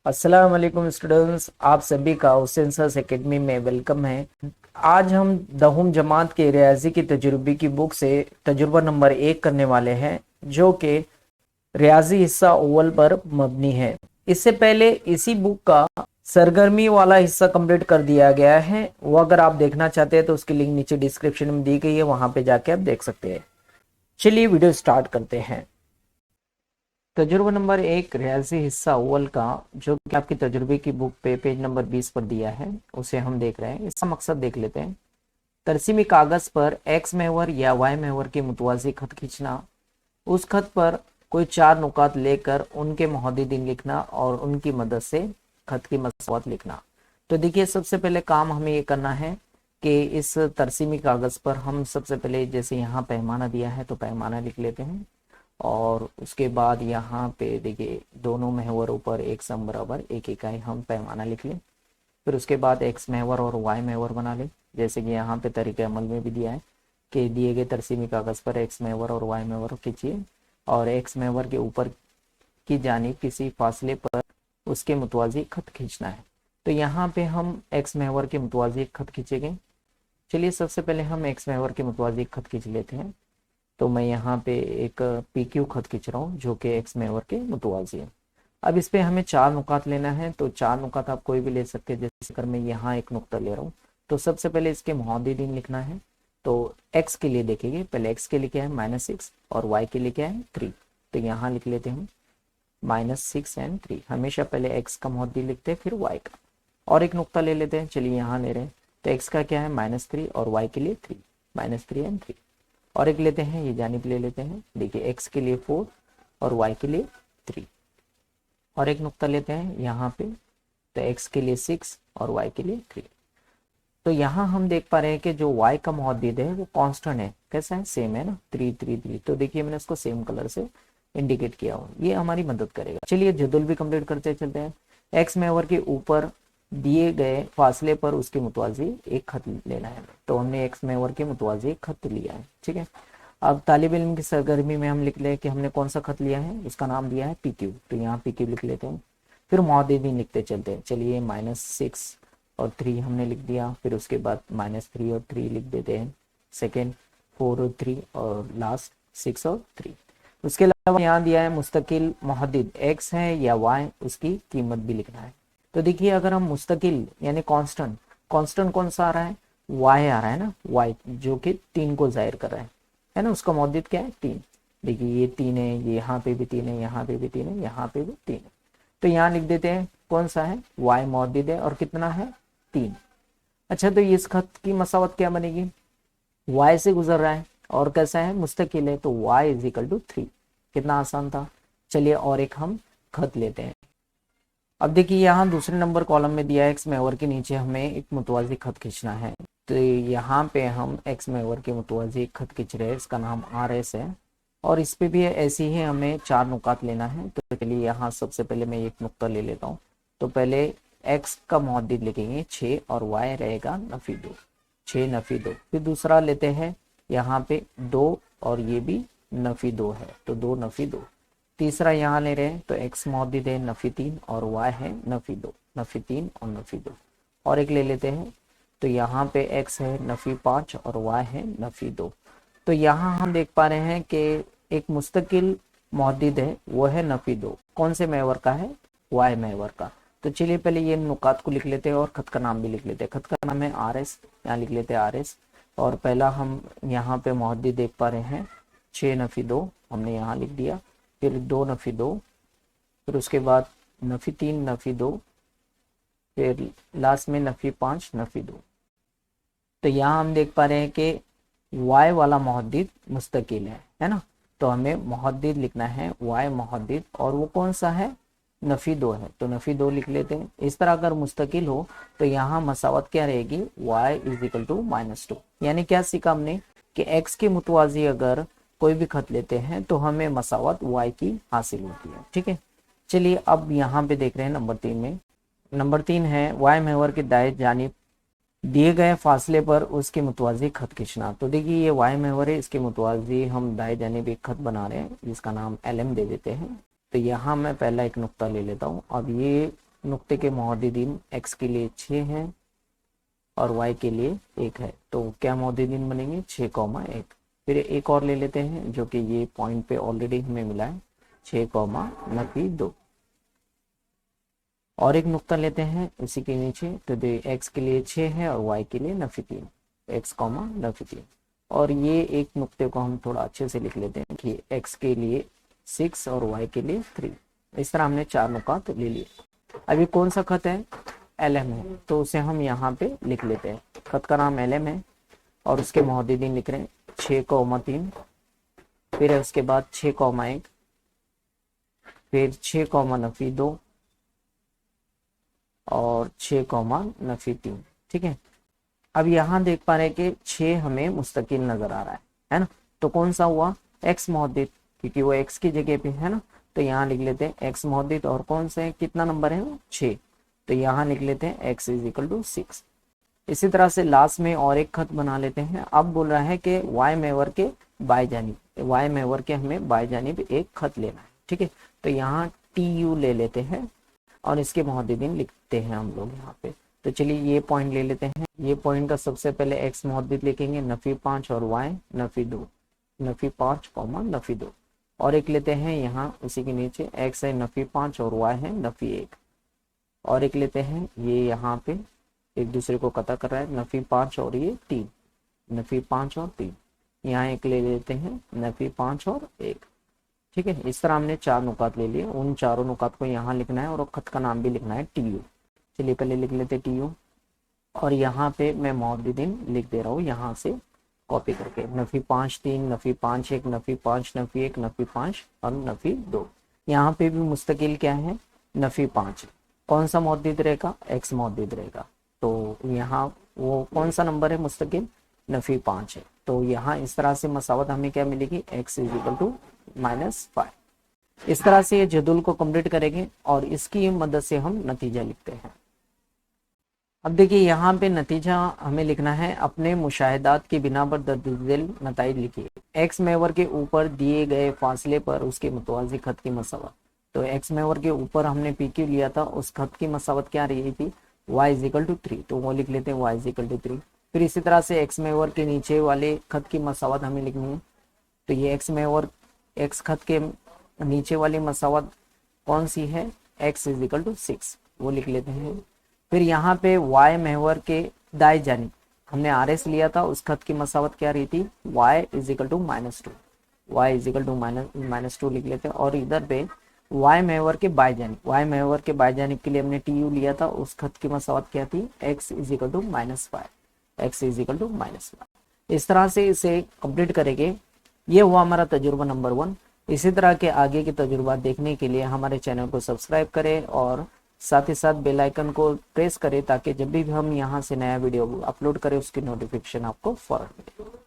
अस्सलाम वालेकुम स्टूडेंट्स, आप सभी का हुसैन एकेडमी में वेलकम है। आज हम दहुम जमात के रियाजी की तजुर्बे की बुक से तजुर्बा नंबर 1 करने वाले हैं, जो कि रियाजी हिस्सा अव्वल पर मबनी है। इससे पहले इसी बुक का सरगर्मी वाला हिस्सा कंप्लीट कर दिया गया है। वो अगर आप देखना चाहते हैं तो उसकी लिंक नीचे डिस्क्रिप्शन में दी गई है, वहां पे जाके आप देख सकते हैं। चलिए वीडियो स्टार्ट करते हैं। तजुर्बा नंबर 1 रियाजी हिस्सा अव्वल का, जो कि आपकी तजुर्बे की बुक पे पेज नंबर 20 पर दिया है, उसे हम देख रहे हैं। इसका मकसद देख लेते हैं। तरसीमी कागज पर एक्स महवर या वाई महवर के मुतवाजी खत खींचना, उस खत पर कोई 4 नुकात लेकर उनके मुहद्दिदीन लिखना और उनकी मदद से खत की मसवात लिखना। तो देखिए, सबसे पहले काम हमें ये करना है कि इस तरसीमी कागज पर हम सबसे पहले, जैसे यहाँ पैमाना दिया है तो पैमाना लिख लेते हैं। और उसके बाद यहाँ पे देखिए, दोनों महवरों पर एक सम बराबर एक इकाई हम पैमाना लिख लें। फिर उसके बाद एक्स महवर और वाई महवर बना लें, जैसे कि यहाँ पे तरीके अमल में भी दिया है कि दिए गए तरसीमी कागज पर एक्स महवर और वाई महवर खींचिए और एक्स महवर के ऊपर की जानिब किसी फासले पर उसके मुतवाजी खत खींचना है। तो यहाँ पे हम एक्स महवर के मुतवाजी खत खींचेंगे। चलिए, सबसे पहले हम एक्स महवर के मुतवाजी खत खींच लेते हैं। तो मैं यहाँ पे एक पी क्यू खत खींच रहा हूँ, जो कि एक्स महवर के मुतवाजी है। अब इस पे हमें 4 नुकात लेना है, तो 4 नुकात आप कोई भी ले सकते हैं। जैसे अगर मैं यहाँ एक नुक्ता ले रहा हूँ, तो सबसे पहले इसके मुहद्दिदीन लिखना है। तो एक्स के लिए देखेंगे, पहले एक्स के लिए क्या है -6 और वाई के लिए क्या है 3। तो यहाँ लिख लेते हैं -6 एंड 3। हमेशा पहले एक्स का मुहद्दिद लिखते हैं, फिर वाई का। और एक नुक्ता ले लेते हैं, चलिए यहाँ ले रहे हैं। तो एक्स का क्या है -3 और वाई के लिए 3, -3 एंड 3। और एक लेते हैं, ये जानिब ले लेते हैं। देखिए, एक्स के लिए 4 और वाई के लिए 3। और एक नुक्ता लेते हैं यहाँ पे, तो एक्स के लिए 6 और वाई के लिए 3। तो यहाँ हम देख पा रहे हैं कि जो वाई का मुहद्दिद है वो कांस्टेंट है। कैसा है? सेम है ना, 3 3 3। तो देखिए, मैंने इसको सेम कलर से इंडिकेट किया हो, ये हमारी मदद करेगा। चलिए जदुल भी कंप्लीट करते चलते हैं। एक्स महवर के ऊपर दिए गए फासले पर उसके मुतवाजी एक खत लेना है। तो हमने एक्स महवर के मुतवाजी खत लिया है, ठीक है। अब तालिब इल्म की सरगर्मी में हम लिख ले कि हमने कौन सा खत लिया है, उसका नाम दिया है पी क्यू। तो यहाँ पी क्यू लिख लेते हैं। फिर मुहद्दिदीन लिखते चलते हैं। चलिए, -6 और 3 हमने लिख दिया। फिर उसके बाद -3 और 3 लिख देते हैं। सेकेंड 4 और 3 और लास्ट 6 और 3। उसके अलावा यहाँ दिया है मुस्तकिल मुहद्दिद एक्स है या वाई, उसकी कीमत भी लिखना है। तो देखिए, अगर हम मुस्तकिल यानी कांस्टेंट, कांस्टेंट कौन सा आ रहा है? वाई आ रहा है ना, वाई जो कि 3 को जाहिर कर रहा है ना। उसका मुहद्दिद क्या है? 3। देखिए, ये 3 है, ये यहाँ पे भी 3 है, यहाँ पे भी 3 है, यहाँ पे भी 3 है। तो यहाँ लिख देते हैं कौन सा है, वाई मुहद्दिद है और कितना है 3। अच्छा, तो इस खत की मसावत क्या बनेगी? वाई से गुजर रहा है और कैसा है, मुस्तकिल है, तो y इज इक्वल टू 3। कितना आसान था। चलिए, और एक हम खत लेते हैं। अब देखिए, यहाँ दूसरे नंबर कॉलम में दिया है एक्स महवर के नीचे हमें एक मुतवाजी खत खींचना है। तो यहाँ पे हम एक्स महवर के मुतवाजी खत खींच रहे हैं, इसका नाम RS है। और इस पे भी ऐसे ही हमें 4 नुकात लेना है। तो चलिए, यहाँ सबसे पहले मैं एक नुक्ता ले लेता हूँ। तो पहले एक्स का मुहद्दिद लिखेंगे 6 और वाई रहेगा -2, 6 -2। फिर दूसरा लेते हैं यहाँ पे 2 और ये भी -2 है, तो 2 -2। तीसरा यहाँ ले रहे हैं, तो एक्स मुहद्दिद है -3 और वाई है -2, -3 और -2। और एक ले लेते हैं, तो यहाँ पे एक्स है -5 और वाई है -2। तो यहाँ हम देख पा रहे हैं कि एक मुस्तकिल मुहद्दिद है, वो है -2। कौन से महवर का है? वाई महवर का। तो चलिए, पहले ये नुकात को लिख लेते हैं और खत का नाम भी लिख लेते हैं। खत का नाम है RS, यहाँ लिख लेते हैं RS। और पहला हम यहाँ पे मुहद्दिद देख पा रहे हैं 6 -2, हमने यहाँ लिख दिया। फिर 2 -2, फिर उसके बाद -3 -2, फिर लास्ट में -5 -2। तो यहाँ हम देख पा रहे हैं कि वाई वाला मुहद्दिद मुस्तकिल है ना। तो हमें मुहद्दिद लिखना है वाई मुहद्दिद, और वो कौन सा है? -2 है, तो -2 लिख लेते हैं। इस तरह अगर मुस्तकिल हो तो यहाँ मसावत क्या रहेगी? y is equal to -2। यानी क्या सीखा हमने कि x के मुतवाजी अगर कोई भी खत लेते हैं तो हमें मसावत y की हासिल होती है, ठीक है। चलिए, अब यहाँ पे देख रहे हैं नंबर 3 में। नंबर 3 है y महवर के दाएं जानिब दिए गए फासले पर उसके मुतवाजी खत खींचना। तो देखिए, ये y महवर है, इसके मुतवाजी हम दाएं जानिब एक खत बना रहे हैं, जिसका नाम LM दे देते हैं। तो यहाँ मैं पहला एक नुक्ता ले लेता हूँ। अब ये नुक्ते के मोहद्दिदीन x के लिए 6 हैं और y के लिए 1 है, तो क्या मोहद्दिदीन बनेंगे 6,1। फिर एक और ले लेते हैं जो कि ये पॉइंट पे ऑलरेडी हमें मिला है 6,2। और एक नुक्ता लेते हैं इसी के नीचे, तो x के लिए 6 है और y के लिए 3, x, 3। और ये एक नुक्ते को हम थोड़ा अच्छे से लिख लेते हैं कि x के लिए 6 और y के लिए 3। इस तरह हमने 4 नुकात ले लिए। अभी कौन सा खत है, LM है, तो उसे हम यहाँ पे लिख लेते हैं। खत का नाम LM है और उसके मोहद्दिदीन लिख रहे हैं 6,3, फिर है उसके बाद 6,1, फिर 6,2 और 6,3। ठीक है, अब यहाँ देख पा रहे हैं कि 6 हमें मुस्तकिल नजर आ रहा है ना, तो कौन सा हुआ x मोहद्दिद, क्योंकि वो x की जगह पे है ना, तो यहाँ लिख लेते हैं x मोहद्दिद। और कौन सा है, कितना नंबर है वो 6, तो यहाँ लिख लेते हैं x = 6। इसी तरह से लास्ट में और एक खत बना लेते हैं। अब बोल रहा है कि y महवर के बाएं जानिब, y महवर के हमें बाएं जानिब एक खत लेना है। ठीक है, तो यहाँ TU ले लेते हैं और इसके मोहद्दिदीन लिखते हैं हम लोग यहाँ पे। तो चलिए ये पॉइंट ले लेते हैं। ये पॉइंट का सबसे पहले x मोहद्दिद लिखेंगे 5 और y 2, 5, 2। और एक लेते हैं यहाँ उसी के नीचे, x है 5 और y है 1। और एक लेते हैं, ये यहाँ पे एक दूसरे को कता कर रहा है 5 और ये 3, 5 और 3। यहाँ एक ले लेते हैं 5 और 1। ठीक है, इस तरह हमने 4 नुकात ले लिए। उन चारों नुकात को यहाँ लिखना है और खत का नाम भी लिखना है TU। चलिए पहले लिख लेते TU और यहाँ पे मैं मोहद्दिदीन लिख दे रहा हूँ यहाँ से कॉपी करके 5, 3, 5, 1, 5, 1, 5 और 2। यहाँ पे भी मुस्तकिल क्या है 5। कौन सा मोहद्दिद रहेगा, x मोहद्दिद रहेगा, तो यहाँ वो कौन सा नंबर है मुस्तकिल 5 है। तो यहाँ इस तरह से मसावत हमें क्या मिलेगी, x = -5। इस तरह से ये जदुल को कंप्लीट करेंगे और इसकी मदद से हम नतीजा लिखते हैं। अब देखिए यहाँ पे नतीजा हमें लिखना है, अपने मुशाहिदात की बिना पर दर्ज नताइज लिखिए। x महवर के ऊपर दिए गए फासले पर उसके मुतवाज़ी खत की मसावत। तो x महवर के ऊपर हमने PQ लिया था, उस खत की मसावत क्या रही थी, y = 3, तो वो लिख लेते हैं y = 3। फिर इसी तरह से x महवर के नीचे वाले खत की मसावत हमें लिखनी है, तो ये x महवर x खत के नीचे वाली मसावत कौन सी है, x = 6, वो लिख लेते हैं। फिर यहाँ पे y महवर के दाएं जानिब हमने RS लिया था, उस खत की मसावत क्या रही थी, y = -2, y = -2 लिख लेते हैं। और इधर पे y महवर के बाएं जानिब, y महवर के बाएं जानिब के लिए हमने TU लिया था, उस खत की मसावत क्या थी, x = -5, x = -5। इस तरह से इसे कंप्लीट करेंगे। ये हुआ हमारा तजुर्बा नंबर 1। इसी तरह के आगे के तजुर्बा देखने के लिए हमारे चैनल को सब्सक्राइब करें और साथ ही साथ बेल आइकन को प्रेस करें ताकि जब भी हम यहाँ से नया वीडियो अपलोड करें उसकी नोटिफिकेशन आपको फौरन मिले।